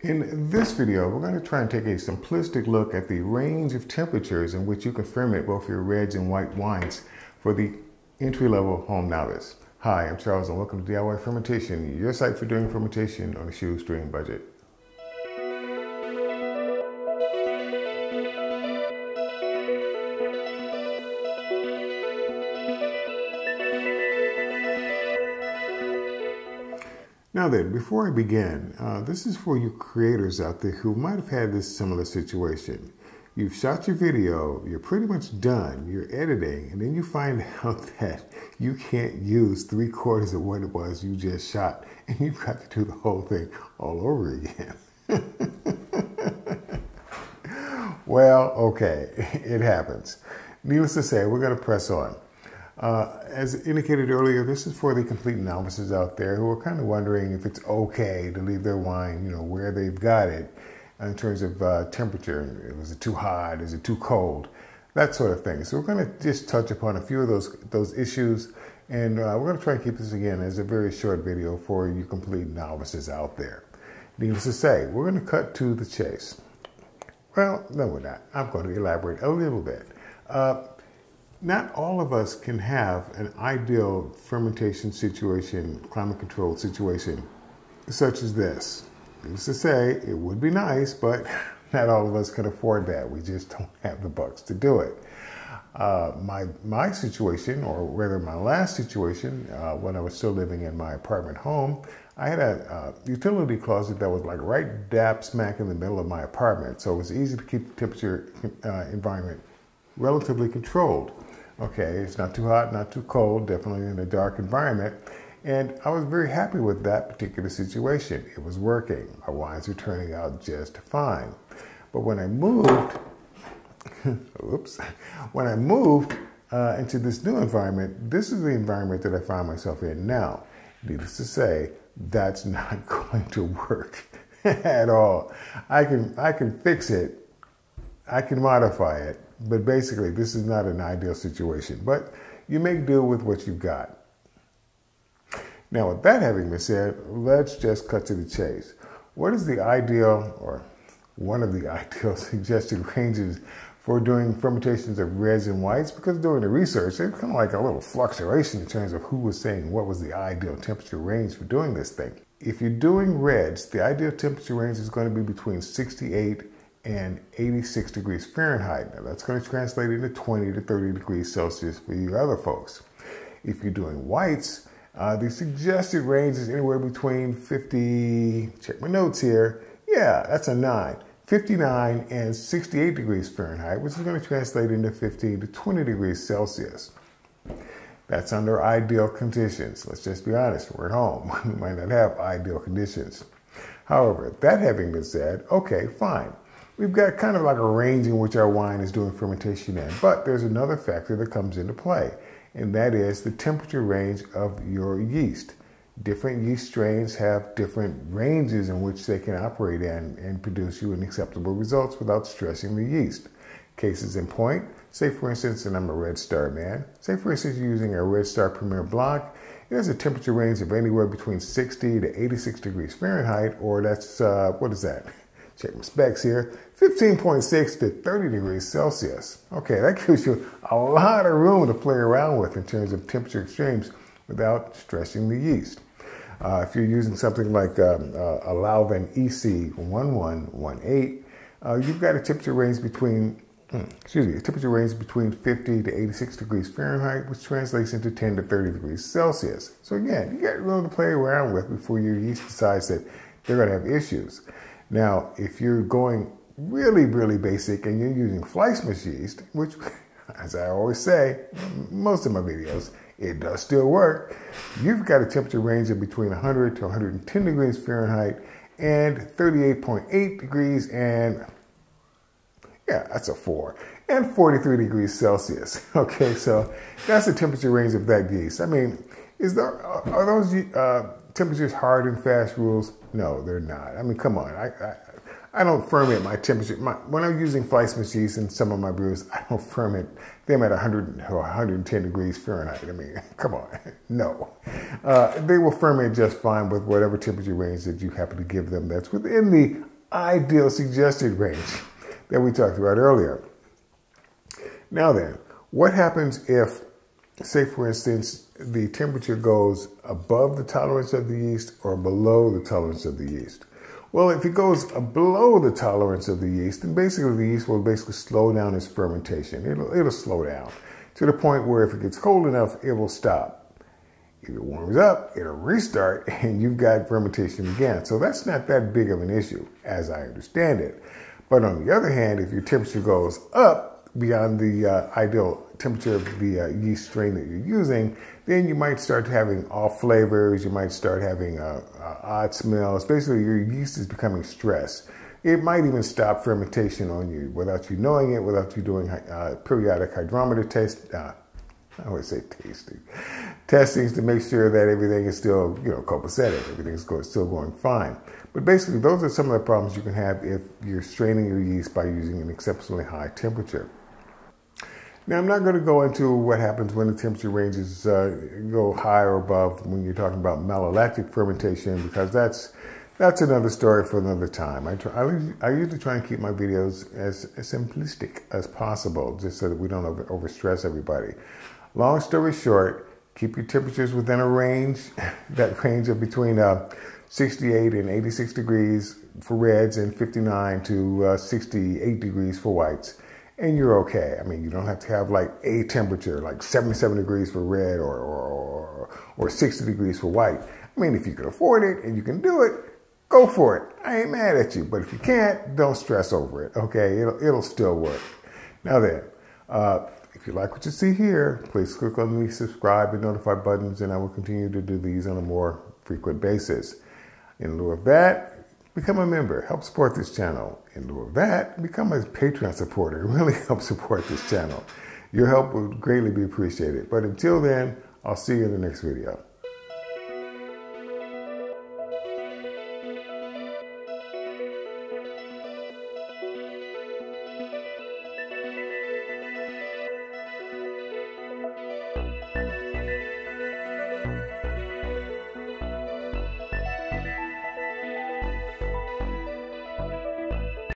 In this video, we're going to try and take a simplistic look at the range of temperatures in which you can ferment both your reds and white wines for the entry-level home novice. Hi, I'm Charles and welcome to DIY Fermentation, your site for doing fermentation on a shoestring budget. Now then, before I begin, this is for you creators out there who might have had this similar situation. You've shot your video, you're pretty much done, you're editing, and then you find out that you can't use 3/4 of what it was you just shot, and you've got to do the whole thing all over again. Well, okay, it happens. Needless to say, we're going to press on. As indicated earlier, this is for the complete novices out there who are kind of wondering if it's okay to leave their wine, where they've got it in terms of temperature. Was it too hot? Is it too cold? That sort of thing. So we're going to just touch upon a few of those issues, and we're going to try and keep this again as a very short video for you complete novices out there. Needless to say, we're going to cut to the chase. Well, no, we're not. I'm going to elaborate a little bit. Not all of us can have an ideal fermentation situation, climate-controlled situation, such as this. Needless to say, it would be nice, but not all of us can afford that. We just don't have the bucks to do it. My situation, or rather my last situation, when I was still living in my apartment home, I had a utility closet that was like right dap smack in the middle of my apartment, so it was easy to keep the temperature environment relatively controlled. Okay, it's not too hot, not too cold, definitely in a dark environment. And I was very happy with that particular situation. It was working. My wines were turning out just fine. But when I moved, when I moved into this new environment, this is the environment that I find myself in now. Needless to say, that's not going to work at all. I can fix it. I can modify it. But basically, this is not an ideal situation. But you make do with what you've got. Now, with that having been said, let's just cut to the chase. What is the ideal, or one of the ideal suggested ranges for doing fermentations of reds and whites? Because doing the research, there's kind of like a little fluctuation in terms of who was saying what was the ideal temperature range for doing this thing. If you're doing reds, the ideal temperature range is going to be between 68 and 86 degrees Fahrenheit. Now that's going to translate into 20 to 30 degrees Celsius for you other folks. If you're doing whites, the suggested range is anywhere between 50, check my notes here, yeah, that's a 9, 59 and 68 degrees Fahrenheit, which is going to translate into 15 to 20 degrees Celsius. That's under ideal conditions. Let's just be honest, we're at home. We might not have ideal conditions. However, that having been said, okay, fine. We've got kind of like a range in which our wine is doing fermentation in, but there's another factor that comes into play, and that is the temperature range of your yeast. Different yeast strains have different ranges in which they can operate in and produce you an acceptable results without stressing the yeast. Cases in point, say for instance, and I'm a Red Star man, say for instance you're using a Red Star Premier Blanc, it has a temperature range of anywhere between 60 to 86 degrees Fahrenheit, or that's, what is that? Check my specs here, 15.6 to 30 degrees Celsius. Okay, that gives you a lot of room to play around with in terms of temperature extremes without stressing the yeast. If you're using something like a Lauven EC 1118, you've got a temperature range between, a temperature range between 50 to 86 degrees Fahrenheit, which translates into 10 to 30 degrees Celsius. So again, you got room to play around with before your yeast decides that they're going to have issues. Now, if you're going really, really basic and you're using Fleischmann's yeast, which, as I always say, most of my videos, it does still work, you've got a temperature range of between 100 to 110 degrees Fahrenheit and 38.8 degrees and, yeah, that's a 4, and 43 degrees Celsius. Okay, so that's the temperature range of that yeast. I mean, are those temperatures hard and fast rules? No, they're not. I mean, come on. I don't ferment my temperature. When I'm using Fleischmann's yeast in some of my brews, I don't ferment them at 100 or 110 degrees Fahrenheit. I mean, come on, no. They will ferment just fine with whatever temperature range that you happen to give them. That's within the ideal suggested range that we talked about earlier. Now then, what happens if, say for instance, the temperature goes above the tolerance of the yeast or below the tolerance of the yeast? Well, if it goes below the tolerance of the yeast, then basically the yeast will basically slow down its fermentation. It'll slow down to the point where if it gets cold enough, it will stop. If it warms up, it'll restart and you've got fermentation again. So that's not that big of an issue as I understand it. But on the other hand, if your temperature goes up beyond the ideal temperature of the yeast strain that you're using, then you might start having off flavors, you might start having odd smells. Basically, your yeast is becoming stressed. It might even stop fermentation on you without you knowing it, without you doing periodic hydrometer I would say testings to make sure that everything is still, copacetic, everything's still going fine. But basically, those are some of the problems you can have if you're straining your yeast by using an exceptionally high temperature. Now, I'm not going to go into what happens when the temperature ranges go high or above when you're talking about malolactic fermentation, because that's another story for another time. I usually try and keep my videos as simplistic as possible, just so that we don't overstress everybody. Long story short, keep your temperatures within a range, that range of between 68 and 86 degrees for reds and 59 to 68 degrees for whites. And you're okay. I mean, you don't have to have like a temperature, like 77 degrees for red or 60 degrees for white. I mean, if you can afford it and you can do it, go for it. I ain't mad at you. But if you can't, don't stress over it, okay? It'll still work. Now then, if you like what you see here, please click on the subscribe and notify buttons, and I will continue to do these on a more frequent basis. In lieu of that, become a member. Help support this channel. In lieu of that, become a Patreon supporter. Really help support this channel. Your help would greatly be appreciated. But until then, I'll see you in the next video.